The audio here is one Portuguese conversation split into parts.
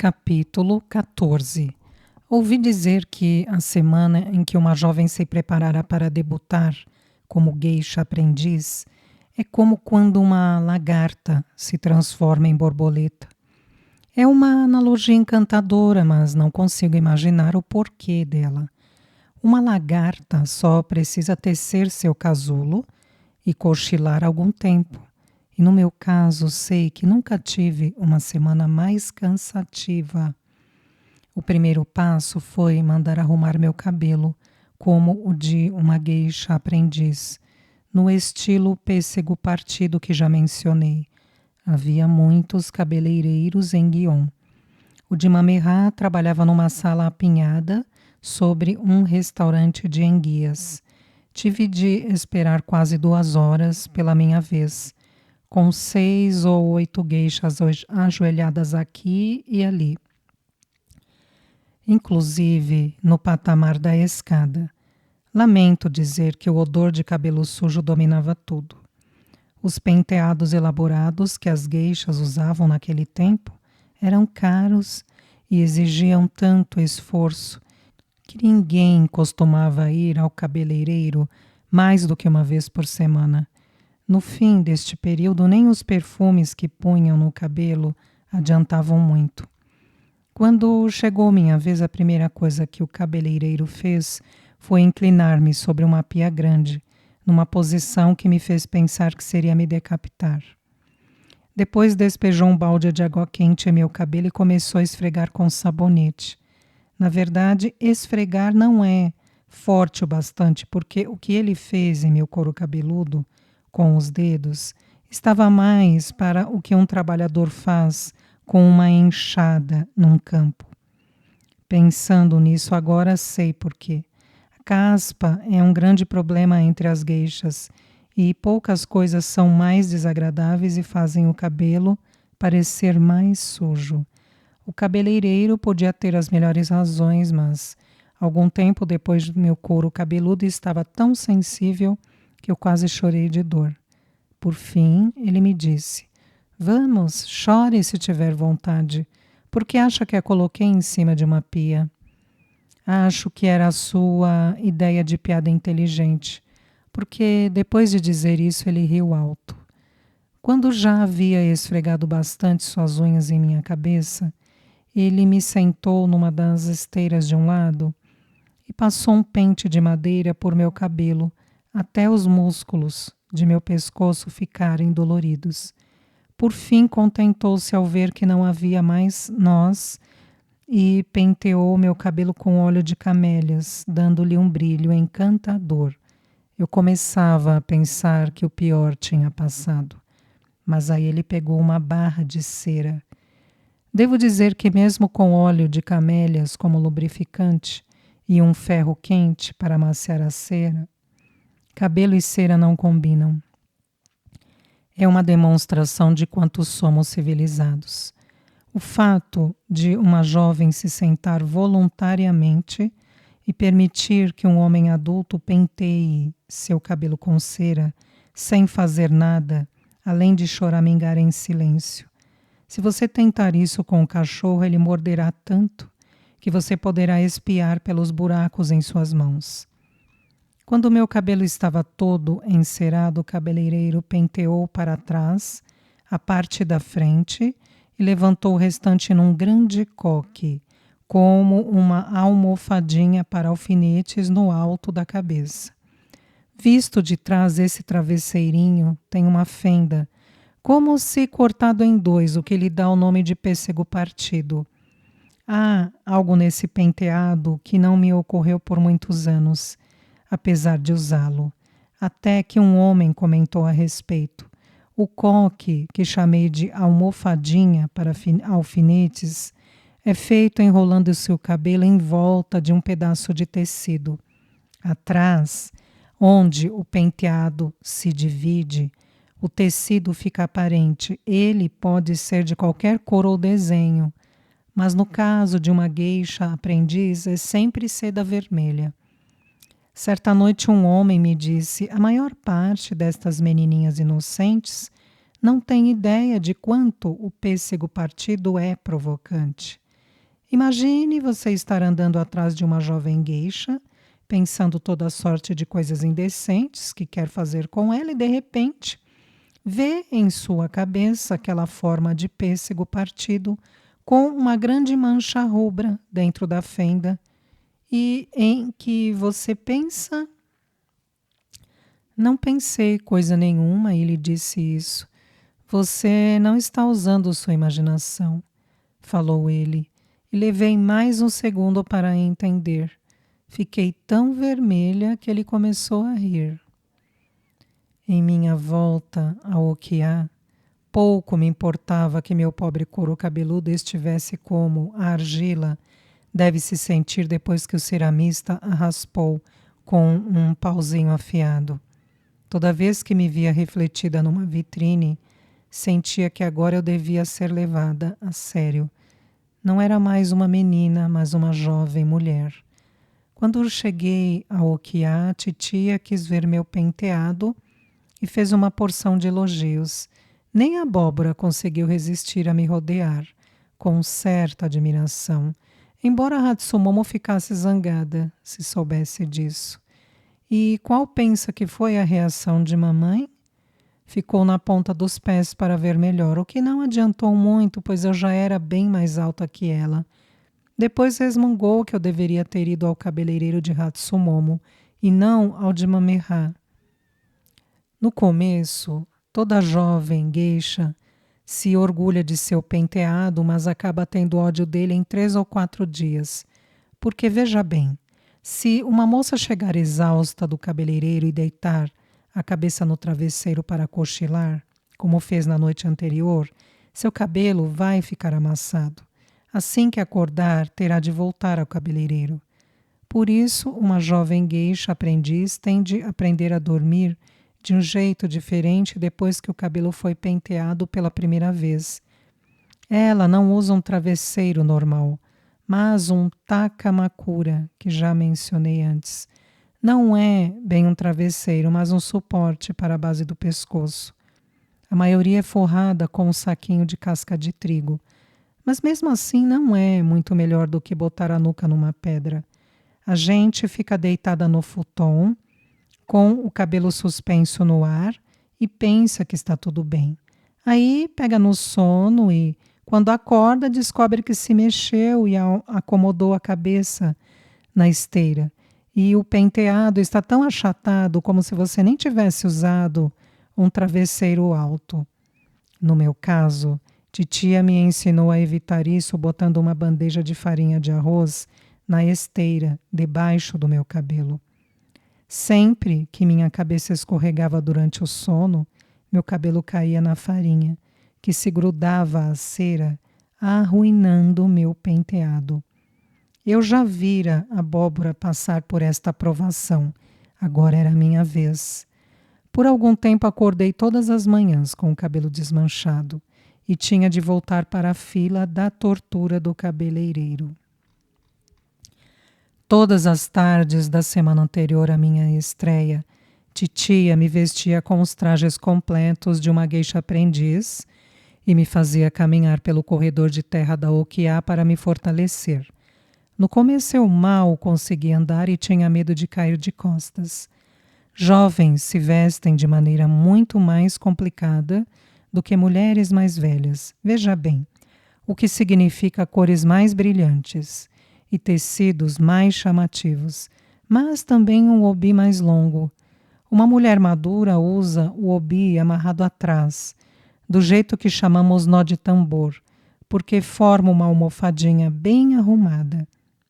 Capítulo 14. Ouvi dizer que a semana em que uma jovem se preparará para debutar como geisha aprendiz é como quando uma lagarta se transforma em borboleta. É uma analogia encantadora, mas não consigo imaginar o porquê dela. Uma lagarta só precisa tecer seu casulo e cochilar algum tempo. E no meu caso, sei que nunca tive uma semana mais cansativa. O primeiro passo foi mandar arrumar meu cabelo, como o de uma geisha aprendiz, no estilo pêssego partido que já mencionei. Havia muitos cabeleireiros em Guion. O de Mamerá trabalhava numa sala apinhada sobre um restaurante de enguias. Tive de esperar quase 2 horas pela minha vez, com 6 ou 8 gueixas ajoelhadas aqui e ali, inclusive no patamar da escada. Lamento dizer que o odor de cabelo sujo dominava tudo. Os penteados elaborados que as gueixas usavam naquele tempo eram caros e exigiam tanto esforço que ninguém costumava ir ao cabeleireiro mais do que uma vez por semana. No fim deste período, nem os perfumes que punham no cabelo adiantavam muito. Quando chegou minha vez, a primeira coisa que o cabeleireiro fez foi inclinar-me sobre uma pia grande, numa posição que me fez pensar que seria me decapitar. Depois despejou um balde de água quente em meu cabelo e começou a esfregar com sabonete. Na verdade, esfregar não é forte o bastante, porque o que ele fez em meu couro cabeludo, com os dedos, estava mais para o que um trabalhador faz com uma enxada num campo. Pensando nisso agora, sei por quê. A caspa é um grande problema entre as gueixas e poucas coisas são mais desagradáveis e fazem o cabelo parecer mais sujo. O cabeleireiro podia ter as melhores razões, mas algum tempo depois meu couro cabeludo estava tão sensível que eu quase chorei de dor. Por fim, ele me disse: "Vamos, chore se tiver vontade. Por que acha que a coloquei em cima de uma pia?" Acho que era a sua ideia de piada inteligente, porque depois de dizer isso ele riu alto. Quando já havia esfregado bastante suas unhas em minha cabeça, ele me sentou numa das esteiras de um lado e passou um pente de madeira por meu cabelo até os músculos de meu pescoço ficarem doloridos. Por fim, contentou-se ao ver que não havia mais nós e penteou meu cabelo com óleo de camélias, dando-lhe um brilho encantador. Eu começava a pensar que o pior tinha passado, mas aí ele pegou uma barra de cera. Devo dizer que mesmo com óleo de camélias como lubrificante e um ferro quente para amaciar a cera, cabelo e cera não combinam. É uma demonstração de quanto somos civilizados. O fato de uma jovem se sentar voluntariamente e permitir que um homem adulto penteie seu cabelo com cera sem fazer nada, além de choramingar em silêncio. Se você tentar isso com o cachorro, ele morderá tanto que você poderá espiar pelos buracos em suas mãos. Quando meu cabelo estava todo encerado, o cabeleireiro penteou para trás a parte da frente e levantou o restante num grande coque, como uma almofadinha para alfinetes no alto da cabeça. Visto de trás, esse travesseirinho tem uma fenda, como se cortado em dois, o que lhe dá o nome de pêssego partido. Há algo nesse penteado que não me ocorreu por muitos anos, apesar de usá-lo, até que um homem comentou a respeito. O coque, que chamei de almofadinha para alfinetes, é feito enrolando seu cabelo em volta de um pedaço de tecido. Atrás, onde o penteado se divide, o tecido fica aparente. Ele pode ser de qualquer cor ou desenho, mas no caso de uma geisha aprendiz é sempre seda vermelha. Certa noite um homem me disse: "A maior parte destas menininhas inocentes não tem ideia de quanto o pêssego partido é provocante." Imagine você estar andando atrás de uma jovem geisha, pensando toda sorte de coisas indecentes que quer fazer com ela e de repente vê em sua cabeça aquela forma de pêssego partido com uma grande mancha rubra dentro da fenda e em que você pensa: não pensei coisa nenhuma, e lhe disse isso. Você não está usando sua imaginação, falou ele, e levei mais um segundo para entender. Fiquei tão vermelha que ele começou a rir. Em minha volta ao Okiá, pouco me importava que meu pobre couro cabeludo estivesse como a argila deve se sentir depois que o ceramista a raspou com um pauzinho afiado. Toda vez que me via refletida numa vitrine, sentia que agora eu devia ser levada a sério. Não era mais uma menina, mas uma jovem mulher. Quando cheguei ao Okiá, a titia quis ver meu penteado e fez uma porção de elogios. Nem a abóbora conseguiu resistir a me rodear, com certa admiração, embora a Hatsumomo ficasse zangada, se soubesse disso. E qual pensa que foi a reação de mamãe? Ficou na ponta dos pés para ver melhor, o que não adiantou muito, pois eu já era bem mais alta que ela. Depois resmungou que eu deveria ter ido ao cabeleireiro de Hatsumomo e não ao de Mamerra. No começo, toda jovem geisha se orgulha de seu penteado, mas acaba tendo ódio dele em 3 ou 4 dias. Porque, veja bem, se uma moça chegar exausta do cabeleireiro e deitar a cabeça no travesseiro para cochilar, como fez na noite anterior, seu cabelo vai ficar amassado. Assim que acordar, terá de voltar ao cabeleireiro. Por isso, uma jovem geisha aprendiz tende a aprender a dormir de um jeito diferente depois que o cabelo foi penteado pela primeira vez. Ela não usa um travesseiro normal, mas um takamakura, que já mencionei antes. Não é bem um travesseiro, mas um suporte para a base do pescoço. A maioria é forrada com um saquinho de casca de trigo, mas mesmo assim não é muito melhor do que botar a nuca numa pedra. A gente fica deitada no futon, com o cabelo suspenso no ar e pensa que está tudo bem. Aí pega no sono e, quando acorda, descobre que se mexeu e acomodou a cabeça na esteira. E o penteado está tão achatado como se você nem tivesse usado um travesseiro alto. No meu caso, titia me ensinou a evitar isso botando uma bandeja de farinha de arroz na esteira, debaixo do meu cabelo. Sempre que minha cabeça escorregava durante o sono, meu cabelo caía na farinha, que se grudava à cera, arruinando o meu penteado. Eu já vira a abóbora passar por esta provação. Agora era a minha vez. Por algum tempo acordei todas as manhãs com o cabelo desmanchado e tinha de voltar para a fila da tortura do cabeleireiro. Todas as tardes da semana anterior à minha estreia, titia me vestia com os trajes completos de uma geisha aprendiz e me fazia caminhar pelo corredor de terra da Okiá para me fortalecer. No começo eu mal conseguia andar e tinha medo de cair de costas. Jovens se vestem de maneira muito mais complicada do que mulheres mais velhas. Veja bem, o que significa cores mais brilhantes e tecidos mais chamativos, mas também um obi mais longo. Uma mulher madura usa o obi amarrado atrás, do jeito que chamamos nó de tambor, porque forma uma almofadinha bem arrumada.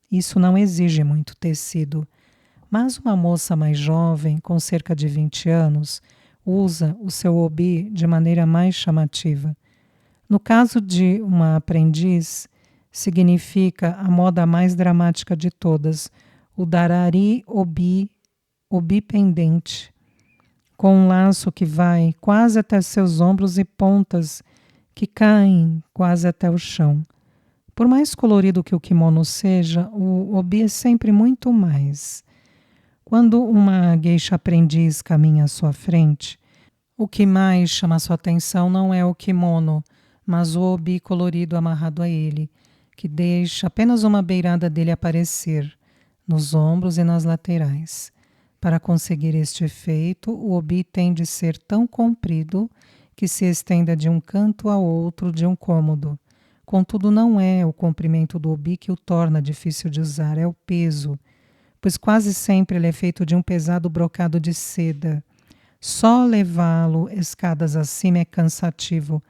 Isso não exige muito tecido, mas uma moça mais jovem, com cerca de 20 anos, usa o seu obi de maneira mais chamativa. No caso de uma aprendiz, significa a moda mais dramática de todas, o darari obi, obi pendente, com um laço que vai quase até seus ombros e pontas que caem quase até o chão. Por mais colorido que o kimono seja, o obi é sempre muito mais. Quando uma geisha aprendiz caminha à sua frente, o que mais chama sua atenção não é o kimono, mas o obi colorido amarrado a ele, que deixa apenas uma beirada dele aparecer, nos ombros e nas laterais. Para conseguir este efeito, o obi tem de ser tão comprido que se estenda de um canto a outro de um cômodo. Contudo, não é o comprimento do obi que o torna difícil de usar, é o peso, pois quase sempre ele é feito de um pesado brocado de seda. Só levá-lo escadas acima é cansativo,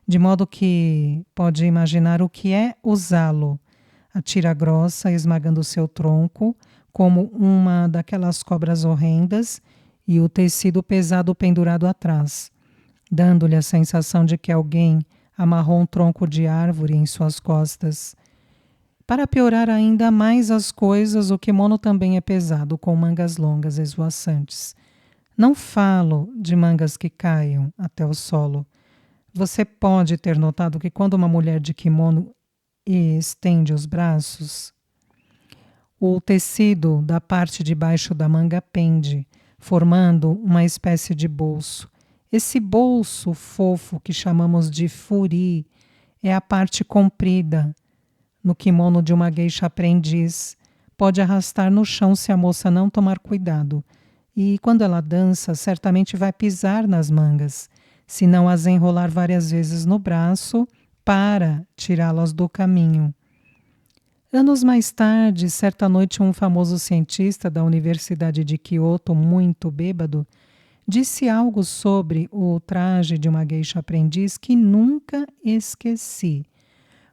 de modo que pode imaginar o que é usá-lo. A tira grossa esmagando seu tronco, como uma daquelas cobras horrendas, e o tecido pesado pendurado atrás, dando-lhe a sensação de que alguém amarrou um tronco de árvore em suas costas. Para piorar ainda mais as coisas, o kimono também é pesado, com mangas longas esvoaçantes. Não falo de mangas que caiam até o solo. Você pode ter notado que quando uma mulher de kimono estende os braços, o tecido da parte de baixo da manga pende, formando uma espécie de bolso. Esse bolso fofo que chamamos de furi é a parte comprida no kimono de uma geisha aprendiz. Pode arrastar no chão se a moça não tomar cuidado. E quando ela dança, certamente vai pisar nas mangas, se não as enrolar várias vezes no braço para tirá-las do caminho. Anos mais tarde, certa noite, um famoso cientista da Universidade de Kyoto, muito bêbado, disse algo sobre o traje de uma geisha aprendiz que nunca esqueci.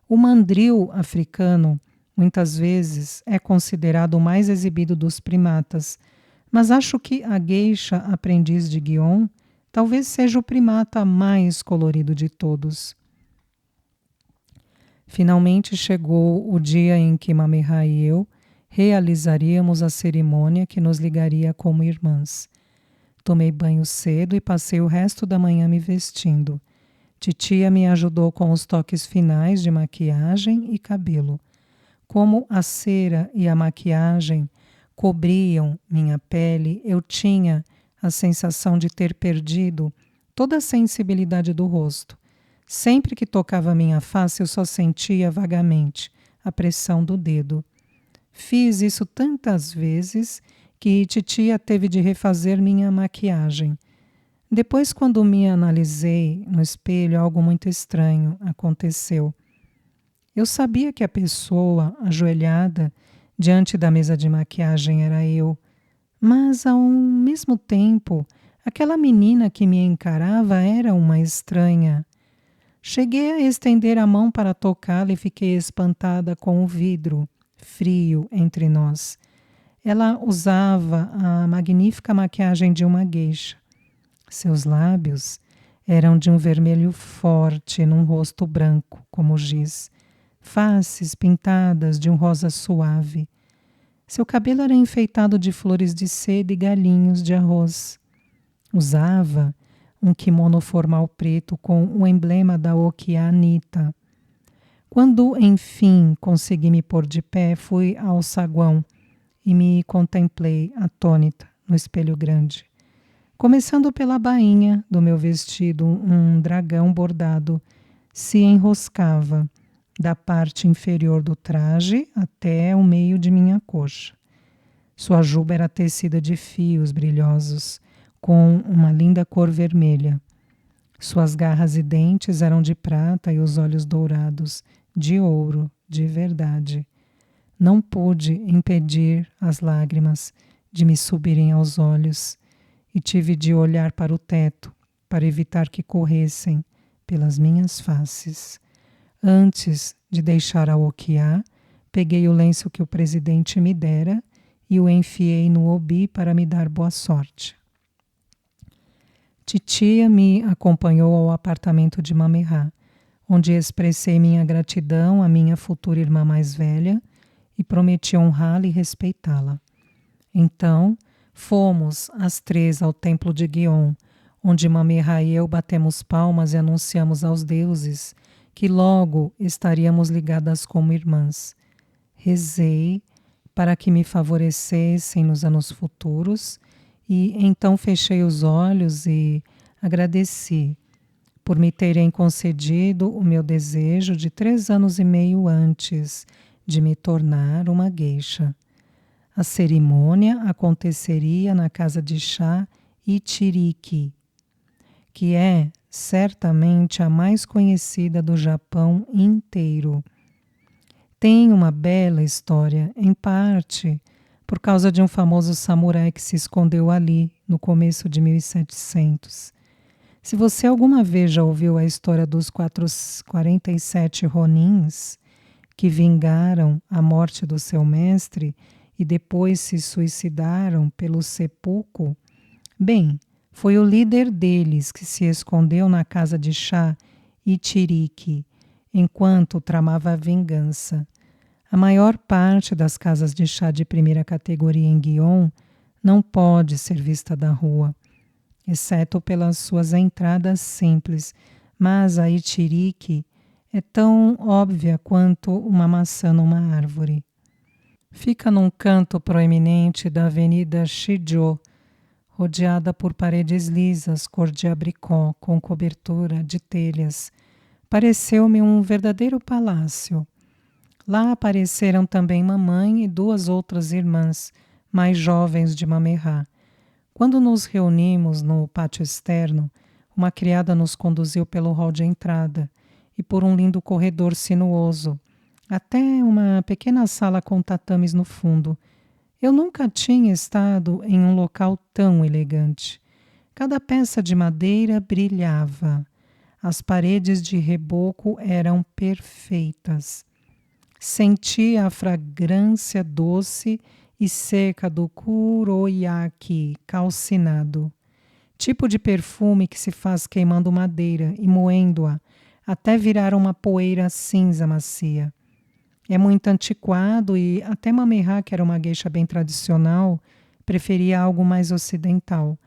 O mandril africano, muitas vezes, é considerado o mais exibido dos primatas, mas acho que a geisha aprendiz de Gion talvez seja o primata mais colorido de todos. Finalmente chegou o dia em que Mameha e eu realizaríamos a cerimônia que nos ligaria como irmãs. Tomei banho cedo e passei o resto da manhã me vestindo. Titia me ajudou com os toques finais de maquiagem e cabelo. Como a cera e a maquiagem cobriam minha pele, eu tinha a sensação de ter perdido toda a sensibilidade do rosto. Sempre que tocava minha face, eu só sentia vagamente a pressão do dedo. Fiz isso tantas vezes que titia teve de refazer minha maquiagem. Depois, quando me analisei no espelho, algo muito estranho aconteceu. Eu sabia que a pessoa ajoelhada diante da mesa de maquiagem era eu, mas ao mesmo tempo, aquela menina que me encarava era uma estranha. Cheguei a estender a mão para tocá-la e fiquei espantada com o vidro frio entre nós. Ela usava a magnífica maquiagem de uma geisha. Seus lábios eram de um vermelho forte num rosto branco, como giz. Faces pintadas de um rosa suave. Seu cabelo era enfeitado de flores de seda e galinhos de arroz. Usava um kimono formal preto com o emblema da Okianita. Quando, enfim, consegui me pôr de pé, fui ao saguão e me contemplei atônita no espelho grande. Começando pela bainha do meu vestido, um dragão bordado se enroscava da parte inferior do traje até o meio de minha coxa. Sua juba era tecida de fios brilhosos, com uma linda cor vermelha. Suas garras e dentes eram de prata e os olhos dourados, de ouro, de verdade. Não pude impedir as lágrimas de me subirem aos olhos e tive de olhar para o teto para evitar que corressem pelas minhas faces. Antes de deixar a Okiá, peguei o lenço que o presidente me dera e o enfiei no obi para me dar boa sorte. Titia me acompanhou ao apartamento de Mameha, onde expressei minha gratidão à minha futura irmã mais velha e prometi honrá-la e respeitá-la. Então, fomos as 3 ao templo de Gion, onde Mameha e eu batemos palmas e anunciamos aos deuses que logo estaríamos ligadas como irmãs. Rezei para que me favorecessem nos anos futuros e então fechei os olhos e agradeci por me terem concedido o meu desejo de 3 anos e meio antes de me tornar uma geisha. A cerimônia aconteceria na casa de chá Ichiriki, que é certamente a mais conhecida do Japão inteiro. Tem uma bela história, em parte por causa de um famoso samurai que se escondeu ali no começo de 1700. Se você alguma vez já ouviu a história dos 47 Ronins que vingaram a morte do seu mestre e depois se suicidaram pelo seppuku, bem, foi o líder deles que se escondeu na casa de chá Ichiriki enquanto tramava a vingança. A maior parte das casas de chá de primeira categoria em Gion não pode ser vista da rua, exceto pelas suas entradas simples, mas a Ichiriki é tão óbvia quanto uma maçã numa árvore. Fica num canto proeminente da Avenida Shijo, rodeada por paredes lisas, cor de abricó, com cobertura de telhas. Pareceu-me um verdadeiro palácio. Lá apareceram também mamãe e 2 outras irmãs, mais jovens de Mamerá. Quando nos reunimos no pátio externo, uma criada nos conduziu pelo hall de entrada e por um lindo corredor sinuoso, até uma pequena sala com tatames no fundo. Eu nunca tinha estado em um local tão elegante. Cada peça de madeira brilhava. As paredes de reboco eram perfeitas. Senti a fragrância doce e seca do kuroyaki calcinado, tipo de perfume que se faz queimando madeira e moendo-a até virar uma poeira cinza macia. É muito antiquado e até Mamerá, que era uma geisha bem tradicional, preferia algo mais ocidental.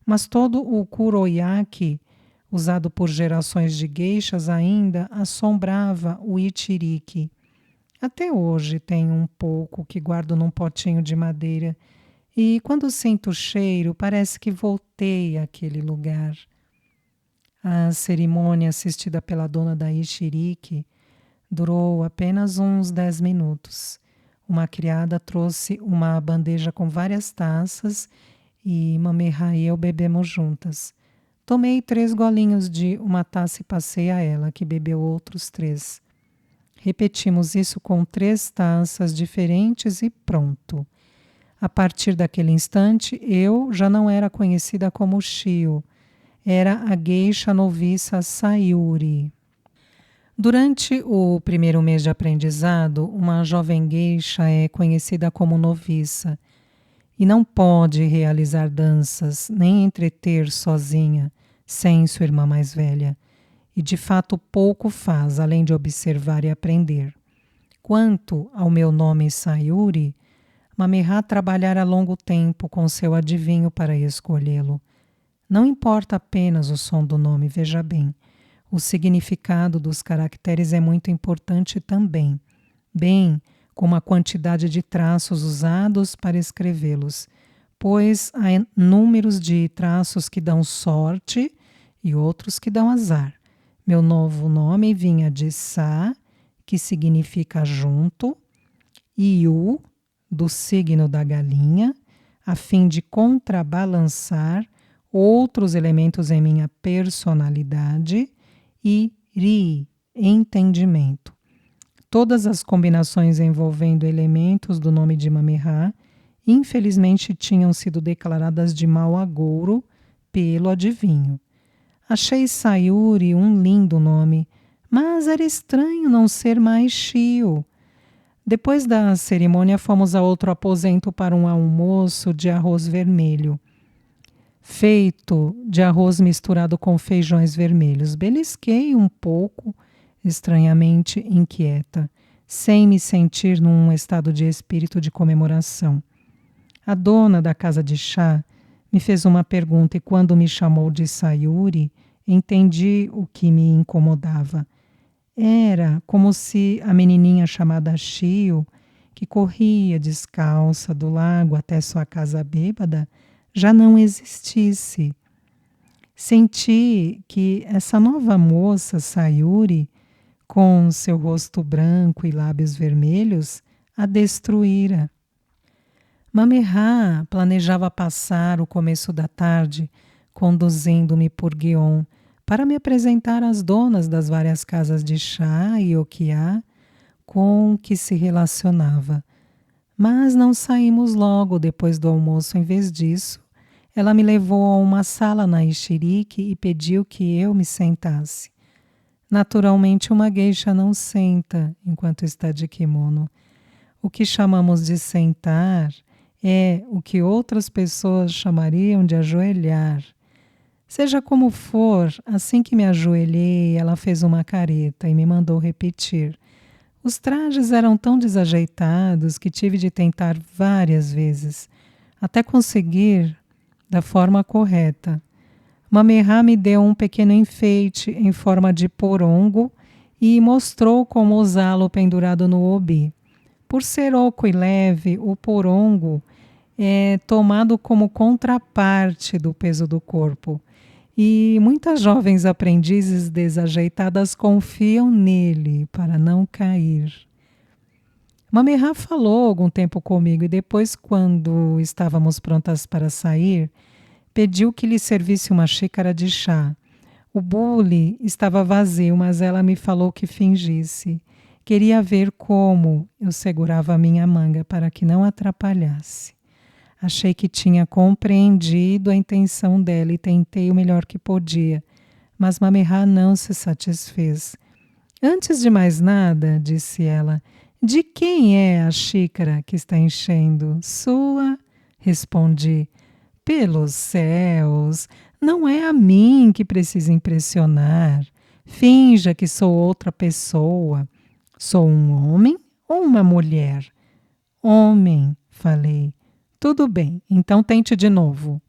Mas todo o kuroyaki, usado por gerações de geishas, ainda assombrava o Ichiriki. Até hoje tenho um pouco que guardo num potinho de madeira e quando sinto o cheiro parece que voltei àquele lugar. A cerimônia assistida pela dona da Ichiriki durou apenas uns 10 minutos. Uma criada trouxe uma bandeja com várias taças e Mamerá e eu bebemos juntas. Tomei 3 golinhos de uma taça e passei a ela, que bebeu outros 3. Repetimos isso com 3 taças diferentes e pronto. A partir daquele instante, eu já não era conhecida como Shio. Era a geisha noviça Sayuri. Durante o primeiro mês de aprendizado, uma jovem geisha é conhecida como noviça e não pode realizar danças nem entreter sozinha, sem sua irmã mais velha. E de fato pouco faz, além de observar e aprender. Quanto ao meu nome Sayuri, Mamerá trabalhara longo tempo com seu adivinho para escolhê-lo. Não importa apenas o som do nome, veja bem. O significado dos caracteres é muito importante também, bem como a quantidade de traços usados para escrevê-los, pois há números de traços que dão sorte e outros que dão azar. Meu novo nome vinha de Sa, que significa junto, e Yu, do signo da galinha, a fim de contrabalançar outros elementos em minha personalidade, e Ri, entendimento. Todas as combinações envolvendo elementos do nome de Mamerá, infelizmente tinham sido declaradas de mau agouro pelo adivinho. Achei Sayuri um lindo nome, mas era estranho não ser mais Shio. Depois da cerimônia, fomos a outro aposento para um almoço de arroz vermelho, feito de arroz misturado com feijões vermelhos. Belisquei um pouco, estranhamente inquieta, sem me sentir num estado de espírito de comemoração. A dona da casa de chá me fez uma pergunta e quando me chamou de Sayuri, entendi o que me incomodava. Era como se a menininha chamada Shio, que corria descalça do lago até sua casa bêbada, já não existisse. Senti que essa nova moça, Sayuri, com seu rosto branco e lábios vermelhos, a destruíra. Mamerá planejava passar o começo da tarde conduzindo-me por Guion para me apresentar às donas das várias casas de chá e okiá com que se relacionava. Mas não saímos logo depois do almoço. Em vez disso, ela me levou a uma sala na Ishiriki e pediu que eu me sentasse. Naturalmente, uma geisha não senta enquanto está de kimono. O que chamamos de sentar é o que outras pessoas chamariam de ajoelhar. Seja como for, assim que me ajoelhei, ela fez uma careta e me mandou repetir. Os trajes eram tão desajeitados que tive de tentar várias vezes, até conseguir da forma correta. Mamerá me deu um pequeno enfeite em forma de porongo e mostrou como usá-lo pendurado no obi. Por ser oco e leve, o porongo é tomado como contraparte do peso do corpo. E muitas jovens aprendizes desajeitadas confiam nele para não cair. Mamerá falou algum tempo comigo e depois, quando estávamos prontas para sair, pediu que lhe servisse uma xícara de chá. O bule estava vazio, mas ela me falou que fingisse. Queria ver como eu segurava a minha manga para que não atrapalhasse. Achei que tinha compreendido a intenção dela e tentei o melhor que podia, mas Mamerá não se satisfez. Antes de mais nada, disse ela, de quem é a xícara que está enchendo? Sua? Respondi. Pelos céus, não é a mim que precisa impressionar. Finja que sou outra pessoa. Sou um homem ou uma mulher? Homem, falei. Tudo bem, então tente de novo.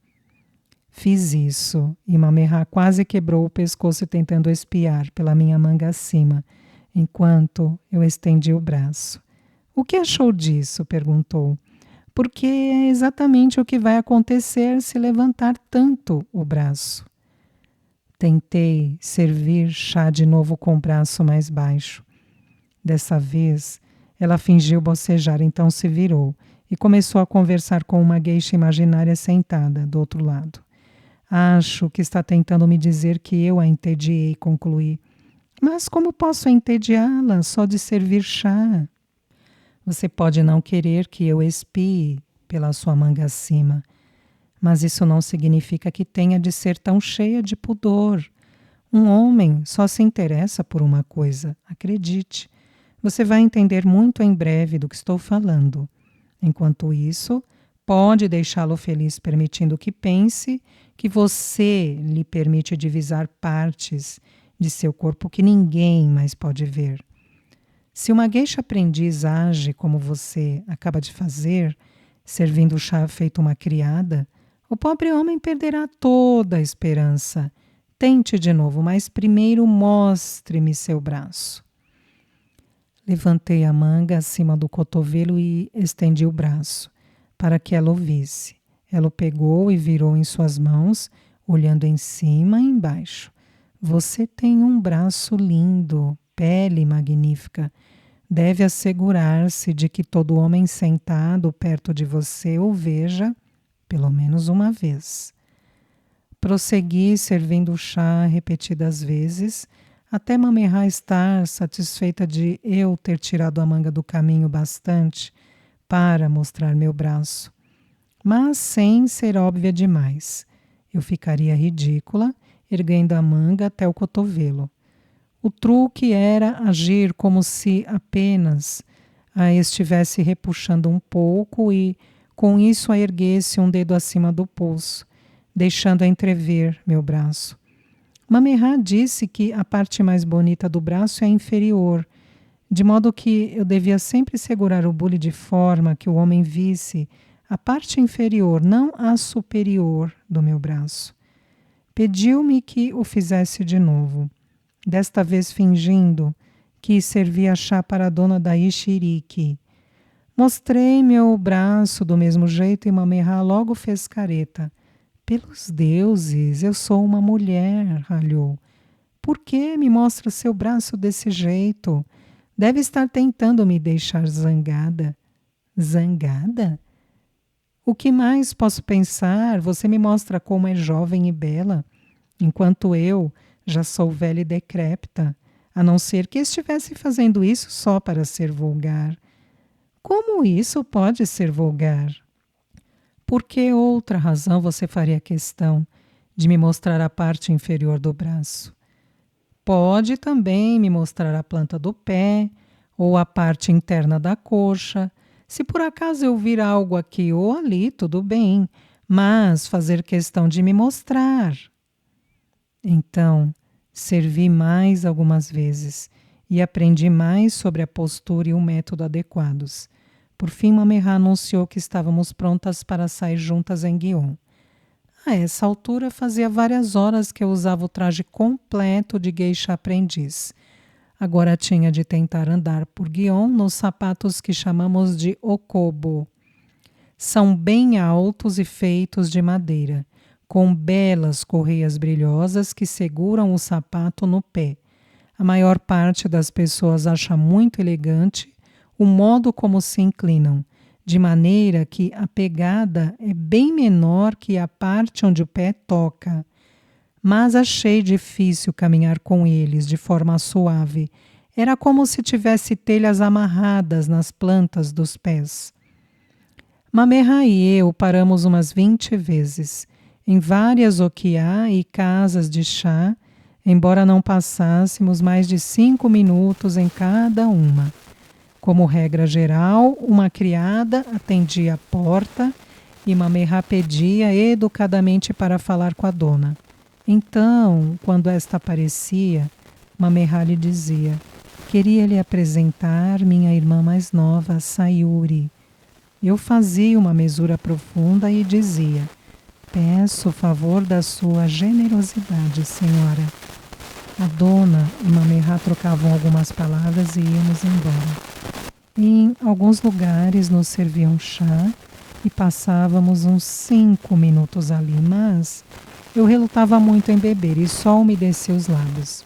Fiz isso e Mamerá quase quebrou o pescoço tentando espiar pela minha manga acima, enquanto eu estendi o braço. O que achou disso? Perguntou. Porque é exatamente o que vai acontecer se levantar tanto o braço. Tentei servir chá de novo com o braço mais baixo. Dessa vez, ela fingiu bocejar, então se virou e começou a conversar com uma geisha imaginária sentada do outro lado. Acho que está tentando me dizer que eu a entediei, concluí. Mas como posso entediá-la só de servir chá? Você pode não querer que eu espie pela sua manga acima, mas isso não significa que tenha de ser tão cheia de pudor. Um homem só se interessa por uma coisa, acredite. Você vai entender muito em breve do que estou falando. Enquanto isso, pode deixá-lo feliz permitindo que pense que você lhe permite divisar partes de seu corpo que ninguém mais pode ver. Se uma geisha aprendiz age como você acaba de fazer, servindo o chá feito uma criada, o pobre homem perderá toda a esperança. Tente de novo, mas primeiro mostre-me seu braço. Levantei a manga acima do cotovelo e estendi o braço, para que ela o visse. Ela o pegou e virou em suas mãos, olhando em cima e embaixo. Você tem um braço lindo, pele magnífica. Deve assegurar-se de que todo homem sentado perto de você o veja pelo menos uma vez. Prossegui servindo o chá repetidas vezes, até Mamerá estar satisfeita de eu ter tirado a manga do caminho bastante para mostrar meu braço, mas sem ser óbvia demais. Eu ficaria ridícula erguendo a manga até o cotovelo. O truque era agir como se apenas a estivesse repuxando um pouco e, com isso, a erguesse um dedo acima do pulso, deixando entrever meu braço. Mamerá disse que a parte mais bonita do braço é a inferior, de modo que eu devia sempre segurar o bule de forma que o homem visse a parte inferior, não a superior do meu braço. Pediu-me que o fizesse de novo, desta vez fingindo que servia chá para a dona da Ishiriki. Mostrei meu braço do mesmo jeito e Mamerá logo fez careta, Pelos deuses, eu sou uma mulher, ralhou. Por que me mostra seu braço desse jeito? Deve estar tentando me deixar zangada. Zangada? O que mais posso pensar? Você me mostra como é jovem e bela, enquanto eu já sou velha e decrépita, a não ser que estivesse fazendo isso só para ser vulgar. Como isso pode ser vulgar? Por que outra razão você faria questão de me mostrar a parte inferior do braço? Pode também me mostrar a planta do pé ou a parte interna da coxa. Se por acaso eu vir algo aqui ou ali, tudo bem, mas fazer questão de me mostrar. Então, servi mais algumas vezes e aprendi mais sobre a postura e o método adequados. Por fim, Mamerra anunciou que estávamos prontas para sair juntas em Guion. A essa altura, fazia várias horas que eu usava o traje completo de geisha aprendiz. Agora tinha de tentar andar por Guion nos sapatos que chamamos de okobo. São bem altos e feitos de madeira, com belas correias brilhosas que seguram o sapato no pé. A maior parte das pessoas acha muito elegante o modo como se inclinam, de maneira que a pegada é bem menor que a parte onde o pé toca. Mas achei difícil caminhar com eles de forma suave. Era como se tivesse telhas amarradas nas plantas dos pés. Mamerra e eu paramos umas 20 vezes, em várias okiá e casas de chá, embora não passássemos mais de 5 minutos em cada uma. Como regra geral, uma criada atendia a porta e Mamerra pedia educadamente para falar com a dona. Então, quando esta aparecia, Mamerra lhe dizia: queria lhe apresentar minha irmã mais nova, Sayuri. Eu fazia uma mesura profunda e dizia: peço o favor da sua generosidade, senhora. A dona e Mamerra trocavam algumas palavras e íamos embora. Em alguns lugares nos serviam chá e passávamos uns 5 minutos ali, mas eu relutava muito em beber e só umedecia os lábios.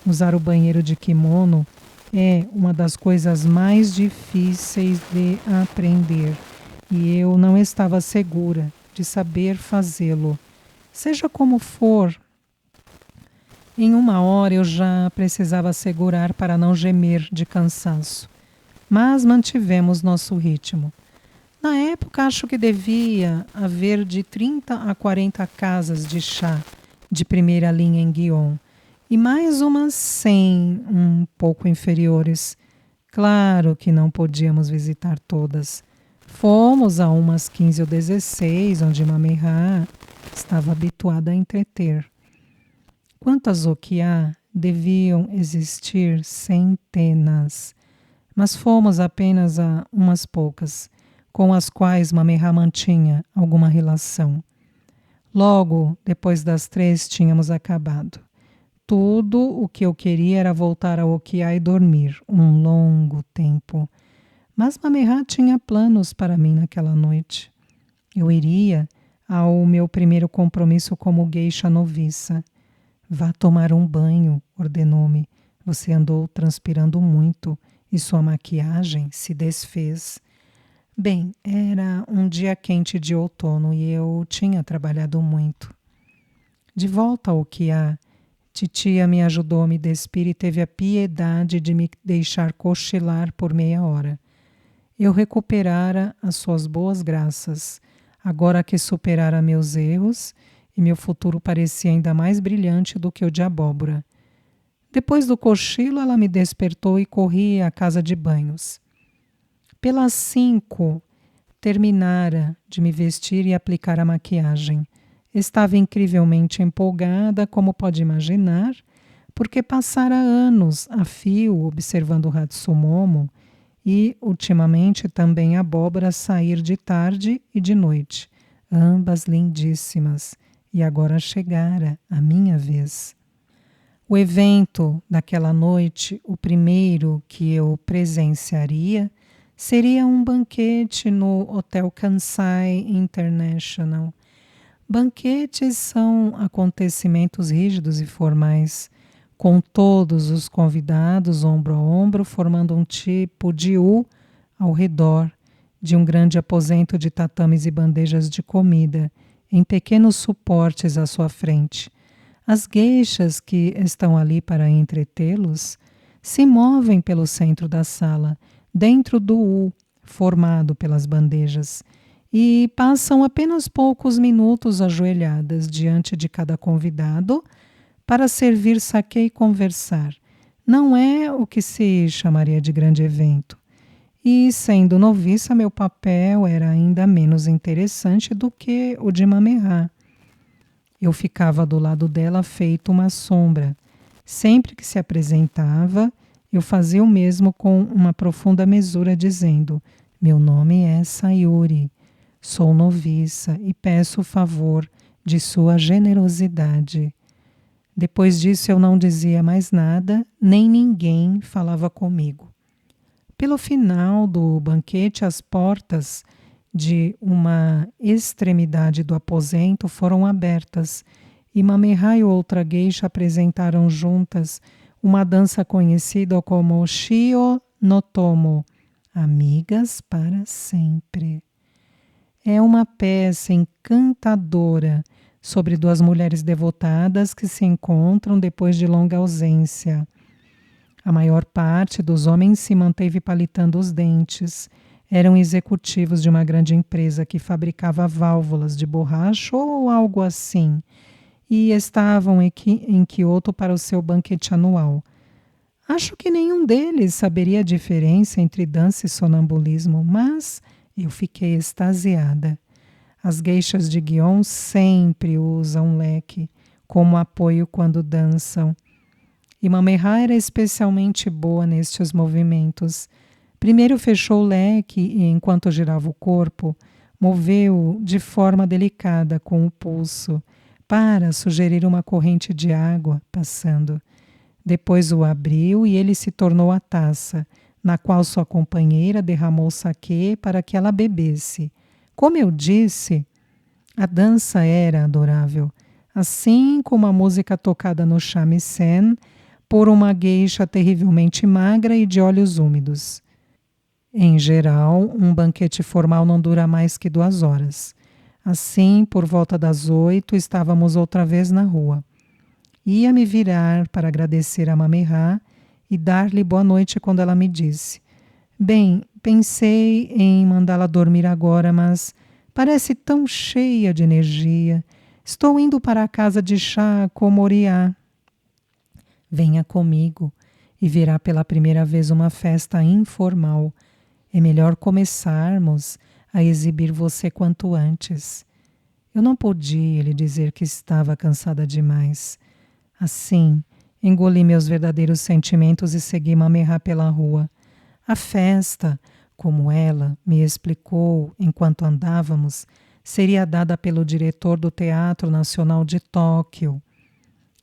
Usar o banheiro de kimono é uma das coisas mais difíceis de aprender e eu não estava segura de saber fazê-lo. Seja como for, em 1 hora eu já precisava segurar para não gemer de cansaço. Mas mantivemos nosso ritmo. Na época, acho que devia haver de 30 a 40 casas de chá de primeira linha em Guion, e mais umas 100 um pouco inferiores. Claro que não podíamos visitar todas. Fomos a umas 15 ou 16, onde Mamerra estava habituada a entreter. Quantas okiá deviam existir? Centenas. Mas fomos apenas a umas poucas, com as quais Mamerra mantinha alguma relação. Logo, depois das 3, tínhamos acabado. Tudo o que eu queria era voltar ao okiá e dormir um longo tempo. Mas Mamerra tinha planos para mim naquela noite. Eu iria ao meu primeiro compromisso como geisha noviça. Vá tomar um banho, ordenou-me. Você andou transpirando muito e sua maquiagem se desfez. Bem, era um dia quente de outono e eu tinha trabalhado muito. De volta ao okiá, titia me ajudou a me despir e teve a piedade de me deixar cochilar por meia hora. Eu recuperara as suas boas graças, agora que superara meus erros e meu futuro parecia ainda mais brilhante do que o de abóbora. Depois do cochilo, ela me despertou e corri à casa de banhos. Pelas 5, terminara de me vestir e aplicar a maquiagem. Estava incrivelmente empolgada, como pode imaginar, porque passara anos a fio observando Hatsumomo e, ultimamente, também a abóbora sair de tarde e de noite, ambas lindíssimas, e agora chegara a minha vez. O evento daquela noite, o primeiro que eu presenciaria, seria um banquete no Hotel Kansai International. Banquetes são acontecimentos rígidos e formais, com todos os convidados ombro a ombro, formando um tipo de U ao redor de um grande aposento de tatames e bandejas de comida, em pequenos suportes à sua frente. As gueixas que estão ali para entretê-los se movem pelo centro da sala, dentro do U formado pelas bandejas, e passam apenas poucos minutos ajoelhadas diante de cada convidado para servir saquê e conversar. Não é o que se chamaria de grande evento. E, sendo noviça, meu papel era ainda menos interessante do que o de Mamerá. Eu ficava do lado dela feito uma sombra. Sempre que se apresentava, eu fazia o mesmo com uma profunda mesura, dizendo: meu nome é Sayuri, sou noviça e peço o favor de sua generosidade. Depois disso eu não dizia mais nada, nem ninguém falava comigo. Pelo final do banquete, as portas de uma extremidade do aposento foram abertas e Mamerá e outra geisha apresentaram juntas uma dança conhecida como Shio no Tomo, Amigas para Sempre. É uma peça encantadora sobre duas mulheres devotadas que se encontram depois de longa ausência. A maior parte dos homens se manteve palitando os dentes. Eram executivos de uma grande empresa que fabricava válvulas de borracha ou algo assim, e estavam em Kyoto para o seu banquete anual. Acho que nenhum deles saberia a diferença entre dança e sonambulismo, mas eu fiquei extasiada. As geishas de Gion sempre usam leque como apoio quando dançam. E Mamerá era especialmente boa nestes movimentos. Primeiro fechou o leque e, enquanto girava o corpo, moveu-o de forma delicada com o pulso, para sugerir uma corrente de água passando. Depois o abriu e ele se tornou a taça, na qual sua companheira derramou saquê para que ela bebesse. Como eu disse, a dança era adorável, assim como a música tocada no shamisen por uma geisha terrivelmente magra e de olhos úmidos. Em geral, um banquete formal não dura mais que 2 horas. Assim, por volta das 8, estávamos outra vez na rua. Ia me virar para agradecer a Mamerá e dar-lhe boa noite quando ela me disse: bem, pensei em mandá-la dormir agora, mas parece tão cheia de energia. Estou indo para a casa de chá com Moriá. Venha comigo e verá pela primeira vez uma festa informal. É melhor começarmos a exibir você quanto antes. Eu não podia lhe dizer que estava cansada demais. Assim, engoli meus verdadeiros sentimentos e segui Mamerá pela rua. A festa, como ela me explicou enquanto andávamos, seria dada pelo diretor do Teatro Nacional de Tóquio.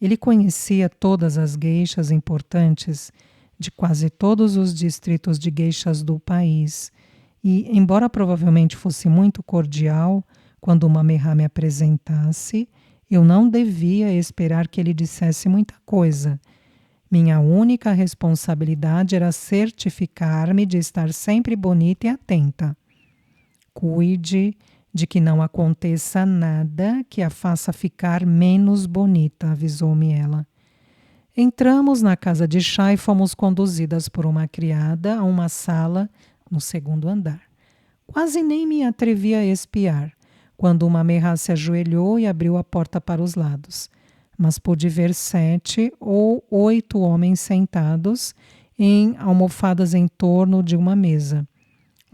Ele conhecia todas as geishas importantes de quase todos os distritos de geishas do país e, embora provavelmente fosse muito cordial quando Mamerá me apresentasse, eu não devia esperar que ele dissesse muita coisa. Minha única responsabilidade era certificar-me de estar sempre bonita e atenta. Cuide de que não aconteça nada que a faça ficar menos bonita, avisou-me ela. Entramos na casa de chá e fomos conduzidas por uma criada a uma sala no 2º andar. Quase nem me atrevi a espiar, quando uma Mamerá se ajoelhou e abriu a porta para os lados. Mas pude ver 7 ou 8 homens sentados em almofadas em torno de uma mesa,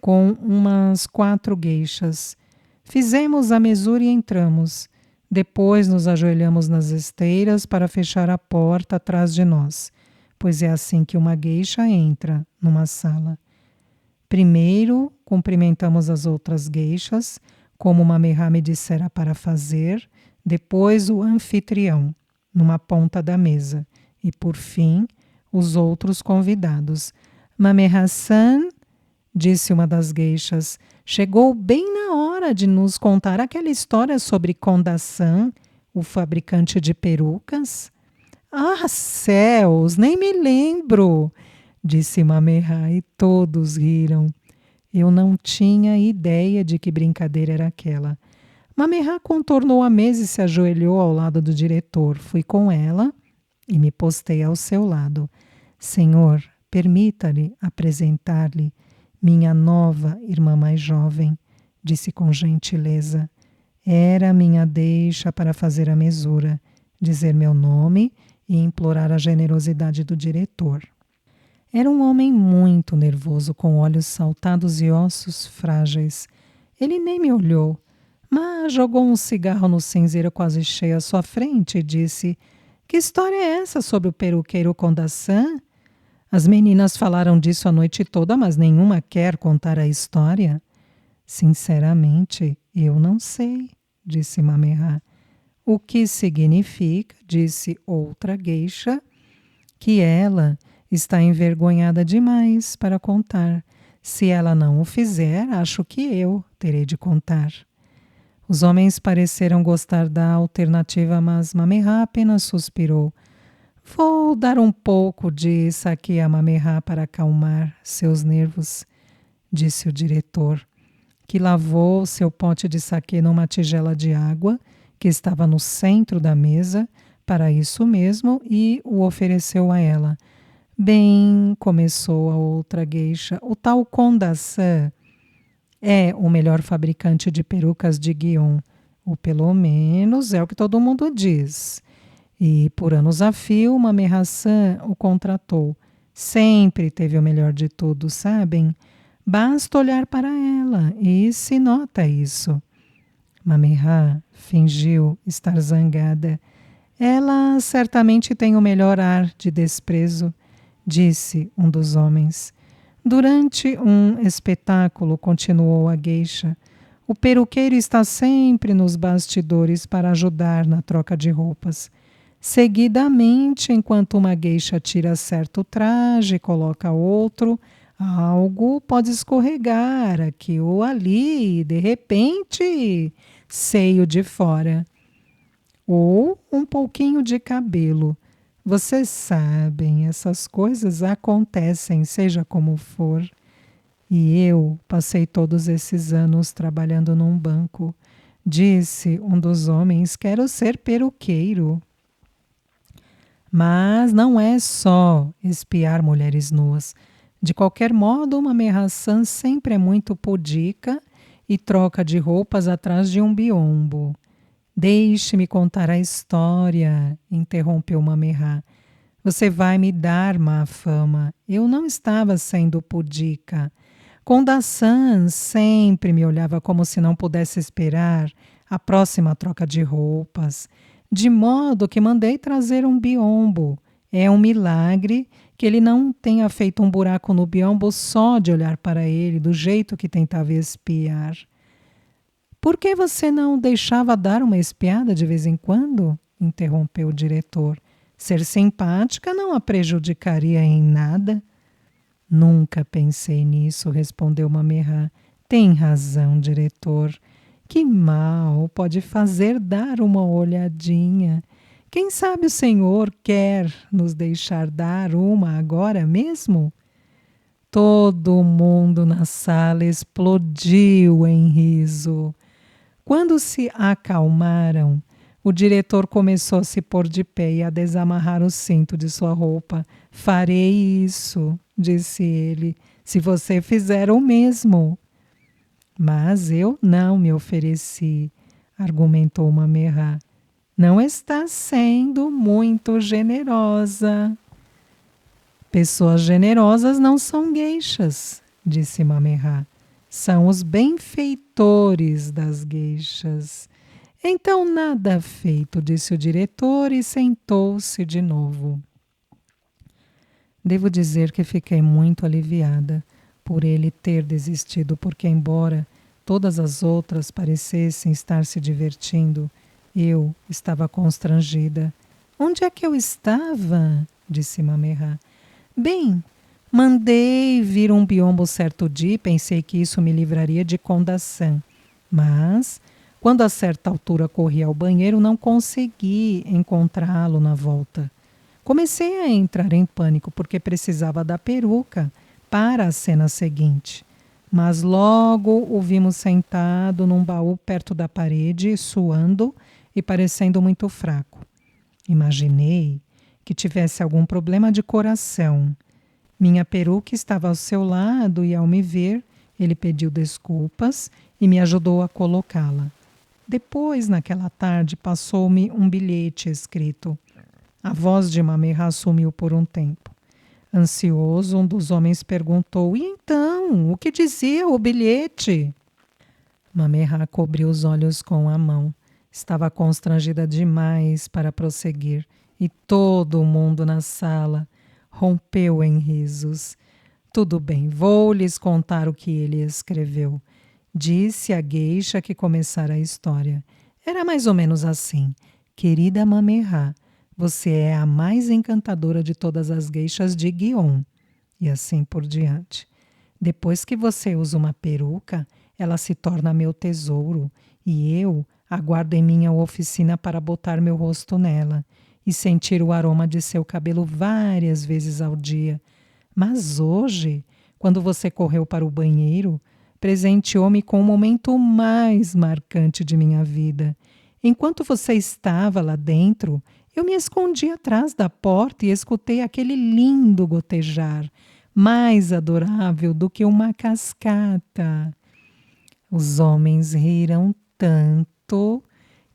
com umas 4 geishas. Fizemos a mesura e entramos. Depois nos ajoelhamos nas esteiras para fechar a porta atrás de nós, pois é assim que uma geisha entra numa sala. Primeiro, cumprimentamos as outras geishas, como Mamerá me dissera para fazer, depois o anfitrião, numa ponta da mesa, e por fim, os outros convidados. Mamerá-san, disse uma das geishas, Chegou bem na hora de nos contar aquela história sobre Konda-san, o fabricante de perucas. Ah, céus, nem me lembro, disse Mamerra e todos riram. Eu não tinha ideia de que brincadeira era aquela. Mamerra contornou a mesa e se ajoelhou ao lado do diretor. Fui com ela e me postei ao seu lado. Senhor, permita-lhe apresentar-lhe minha nova irmã mais jovem, disse com gentileza. Era minha deixa para fazer a mesura, dizer meu nome e implorar a generosidade do diretor. Era um homem muito nervoso, com olhos saltados e ossos frágeis. Ele nem me olhou, mas jogou um cigarro no cinzeiro quase cheio à sua frente e disse: Que história é essa sobre o peruqueiro Konda-san? As meninas falaram disso a noite toda, mas nenhuma quer contar a história. Sinceramente, eu não sei, disse Mamerra. O que significa, disse outra geisha, que ela está envergonhada demais para contar. Se ela não o fizer, acho que eu terei de contar. Os homens pareceram gostar da alternativa, mas Mamerra apenas suspirou. Vou dar um pouco de saque a Mamerra para acalmar seus nervos, disse o diretor, que lavou seu pote de saquê numa tigela de água que estava no centro da mesa, para isso mesmo, e o ofereceu a ela. Bem, começou a outra geisha, o tal Konda-san é o melhor fabricante de perucas de Gion, ou pelo menos é o que todo mundo diz. E por anos a fio, Mamerra-san o contratou. Sempre teve o melhor de tudo, sabem? Basta olhar para ela e se nota isso. Mamerra fingiu estar zangada. Ela certamente tem o melhor ar de desprezo, disse um dos homens. Durante um espetáculo, continuou a geisha, o peruqueiro está sempre nos bastidores para ajudar na troca de roupas. Seguidamente, enquanto uma geisha tira certo traje e coloca outro, algo pode escorregar aqui ou ali e, de repente, seio de fora. Ou um pouquinho de cabelo. Vocês sabem, essas coisas acontecem, seja como for. E eu passei todos esses anos trabalhando num banco. Disse um dos homens, quero ser peruqueiro. Mas não é só espiar mulheres nuas. De qualquer modo, uma Mamerra-san sempre é muito pudica e troca de roupas atrás de um biombo. Deixe-me contar a história, interrompeu Mamerra. Você vai me dar má fama. Eu não estava sendo pudica. Konda-san sempre me olhava como se não pudesse esperar a próxima troca de roupas, de modo que mandei trazer um biombo. É um milagre que ele não tenha feito um buraco no biombo só de olhar para ele, do jeito que tentava espiar. Por que você não deixava dar uma espiada de vez em quando? Interrompeu o diretor. Ser simpática não a prejudicaria em nada. Nunca pensei nisso, respondeu Mamerra. Tem razão, diretor. Que mal pode fazer dar uma olhadinha. Quem sabe o senhor quer nos deixar dar uma agora mesmo? Todo mundo na sala explodiu em riso. Quando se acalmaram, o diretor começou a se pôr de pé e a desamarrar o cinto de sua roupa. Farei isso, disse ele, se você fizer o mesmo. Mas eu não me ofereci, argumentou Mamerra. Não está sendo muito generosa. Pessoas generosas não são geishas, disse Mamerra. São os benfeitores das geishas. Então nada feito, disse o diretor e sentou-se de novo. Devo dizer que fiquei muito aliviada por ele ter desistido, porque embora todas as outras parecessem estar se divertindo, eu estava constrangida. Onde é que eu estava? Disse Mamerra. Bem, Mandei vir um biombo certo dia e pensei que isso me livraria de Konda-san. Mas, quando a certa altura corri ao banheiro, não consegui encontrá-lo na volta. Comecei a entrar em pânico porque precisava da peruca para a cena seguinte. Mas logo o vimos sentado num baú perto da parede, suando e parecendo muito fraco. Imaginei que tivesse algum problema de coração. Minha peruca estava ao seu lado e, ao me ver, ele pediu desculpas e me ajudou a colocá-la. Depois, naquela tarde, passou-me um bilhete escrito. A voz de Mamerra sumiu por um tempo. Ansioso, um dos homens perguntou: "E então, o que dizia o bilhete?" Mamerra cobriu os olhos com a mão. Estava constrangida demais para prosseguir, e todo o mundo na sala rompeu em risos. "Tudo bem, vou lhes contar o que ele escreveu", disse a geisha que começara a história. Era mais ou menos assim: "Querida Mamerra, você é a mais encantadora de todas as geishas de Gion", e assim por diante. "Depois que você usa uma peruca, ela se torna meu tesouro, e eu a guardo em minha oficina para botar meu rosto nela e sentir o aroma de seu cabelo várias vezes ao dia. Mas hoje, quando você correu para o banheiro, presenteou-me com o momento mais marcante de minha vida. Enquanto você estava lá dentro, eu me escondi atrás da porta e escutei aquele lindo gotejar, mais adorável do que uma cascata." Os homens riram tanto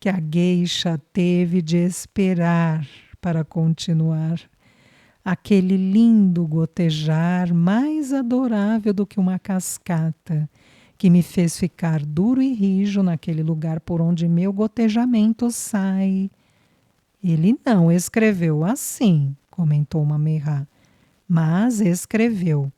que a geisha teve de esperar para continuar. "Aquele lindo gotejar mais adorável do que uma cascata, que me fez ficar duro e rijo naquele lugar por onde meu gotejamento sai." "Ele não escreveu assim", comentou Mamerra, "mas escreveu: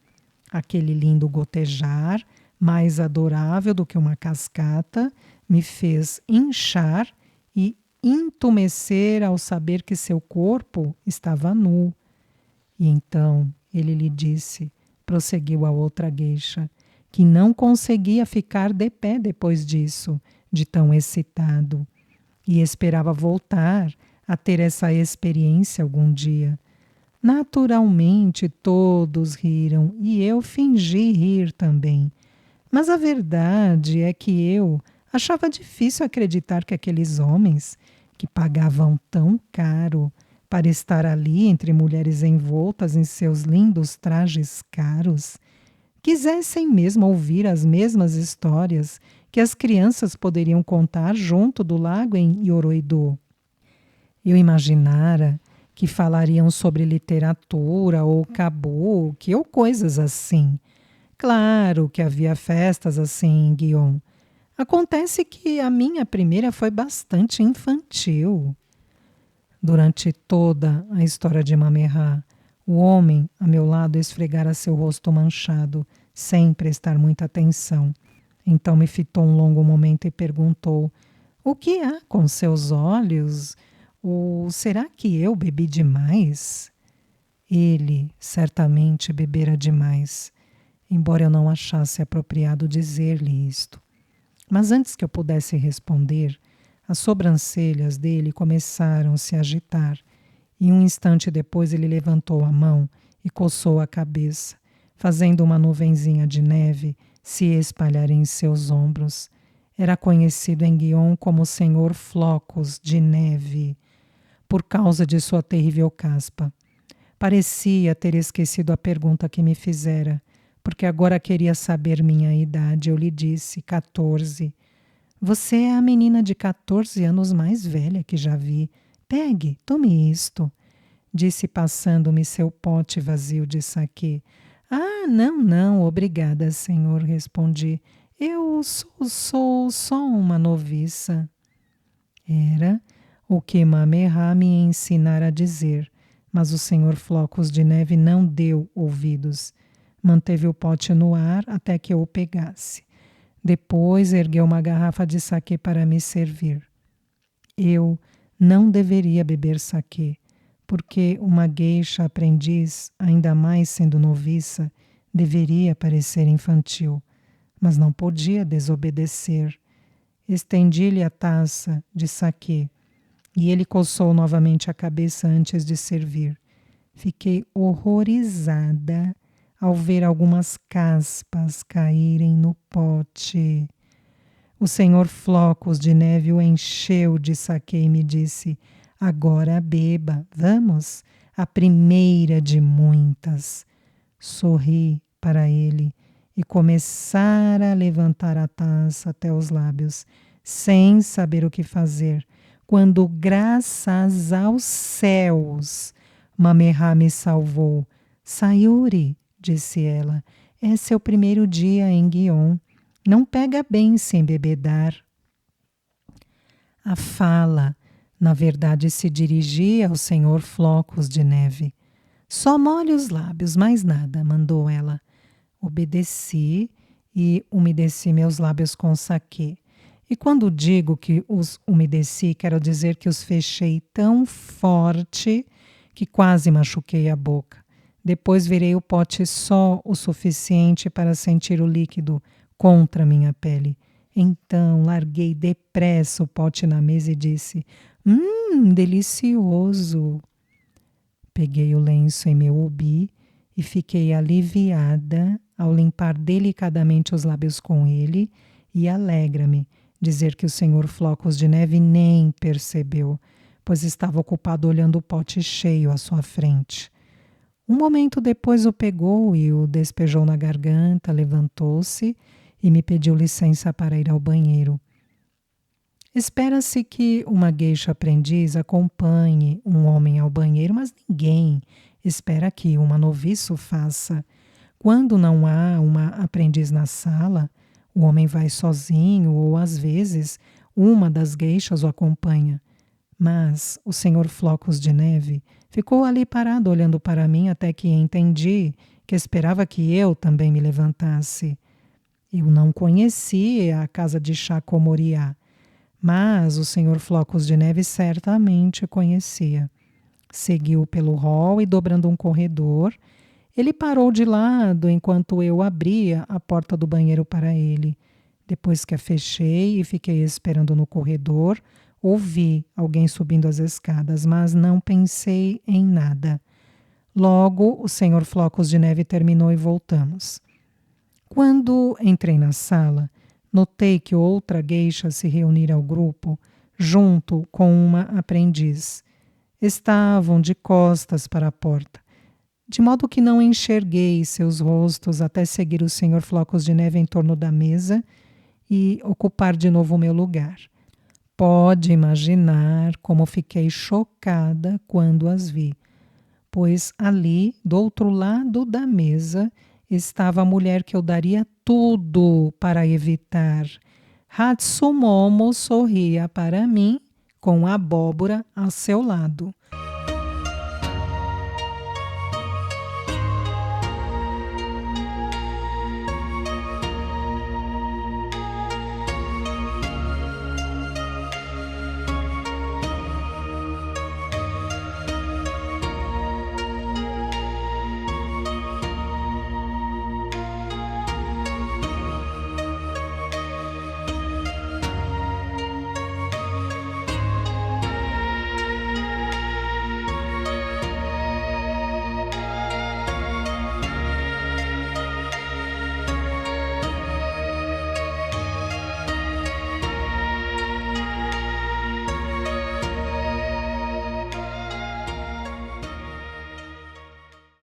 aquele lindo gotejar, mais adorável do que uma cascata, me fez inchar e entumecer ao saber que seu corpo estava nu." E então ele lhe disse, prosseguiu a outra geisha, que não conseguia ficar de pé depois disso, de tão excitado, e esperava voltar a ter essa experiência algum dia. Naturalmente todos riram e eu fingi rir também. Mas a verdade é que eu achava difícil acreditar que aqueles homens, que pagavam tão caro para estar ali entre mulheres envoltas em seus lindos trajes caros, quisessem mesmo ouvir as mesmas histórias que as crianças poderiam contar junto do lago em Ioroido. Eu imaginara que falariam sobre literatura ou kabuki ou coisas assim. Claro que havia festas assim em Gion. Acontece que a minha primeira foi bastante infantil. Durante toda a história de Mamerra, o homem a meu lado esfregara seu rosto manchado, sem prestar muita atenção. Então me fitou um longo momento e perguntou: "O que há com seus olhos? Ou será que eu bebi demais?" Ele certamente bebera demais, embora eu não achasse apropriado dizer-lhe isto. Mas antes que eu pudesse responder, as sobrancelhas dele começaram a se agitar, e um instante depois ele levantou a mão e coçou a cabeça, fazendo uma nuvenzinha de neve se espalhar em seus ombros. Era conhecido em Gion como Senhor Flocos de Neve, por causa de sua terrível caspa. Parecia ter esquecido a pergunta que me fizera, porque agora queria saber minha idade. Eu lhe disse: 14. "Você é a menina de 14 anos mais velha que já vi. Pegue, tome isto", disse passando-me seu pote vazio de saquê. "Ah, não, não, obrigada, senhor", respondi. "Eu sou só uma noviça." Era o que Mamerra me ensinara a dizer, mas o senhor Flocos de Neve não deu ouvidos. Manteve o pote no ar até que eu o pegasse. Depois ergueu uma garrafa de saquê para me servir. Eu não deveria beber saquê, porque uma geisha aprendiz, ainda mais sendo noviça, deveria parecer infantil, mas não podia desobedecer. Estendi-lhe a taça de saquê e ele coçou novamente a cabeça antes de servir. Fiquei horrorizada ao ver algumas caspas caírem no pote. O senhor Flocos de Neve o encheu de saquê e me disse: agora beba, vamos, a primeira de muitas. Sorri para ele e começara a levantar a taça até os lábios, sem saber o que fazer, quando, graças aos céus, Mamerá me salvou. Sayuri, disse ela, é seu primeiro dia em Guion. Não pega bem se embebedar. A fala, na verdade, se dirigia ao senhor Flocos de Neve. Só molhe os lábios, mais nada, mandou ela. Obedeci e umedeci meus lábios com saquê. E quando digo que os umedeci, quero dizer que os fechei tão forte que quase machuquei a boca. Depois virei o pote só o suficiente para sentir o líquido contra minha pele. Então larguei depressa o pote na mesa e disse: delicioso! Peguei o lenço em meu ubi e fiquei aliviada ao limpar delicadamente os lábios com ele e alegra-me dizer que o senhor Flocos de Neve nem percebeu, pois estava ocupado olhando o pote cheio à sua frente. Um momento depois o pegou e o despejou na garganta, levantou-se e me pediu licença para ir ao banheiro. Espera-se que uma geisha aprendiz acompanhe um homem ao banheiro, mas ninguém espera que uma noviça o faça. Quando não há uma aprendiz na sala, o homem vai sozinho ou, às vezes, uma das geishas o acompanha. Mas o senhor Flocos de Neve ficou ali parado olhando para mim até que entendi que esperava que eu também me levantasse. Eu não conhecia a casa de chá Komoriá, mas o senhor Flocos de Neve certamente conhecia. Seguiu pelo hall e, dobrando um corredor, ele parou de lado enquanto eu abria a porta do banheiro para ele. Depois que a fechei e fiquei esperando no corredor, ouvi alguém subindo as escadas, mas não pensei em nada. Logo, o senhor Flocos de Neve terminou e voltamos. Quando entrei na sala, notei que outra geisha se reunira ao grupo, junto com uma aprendiz. Estavam de costas para a porta, de modo que não enxerguei seus rostos até seguir o senhor Flocos de Neve em torno da mesa e ocupar de novo o meu lugar. Pode imaginar como fiquei chocada quando as vi, pois ali, do outro lado da mesa, estava a mulher que eu daria tudo para evitar. Hatsumomo sorria para mim com a abóbora ao seu lado.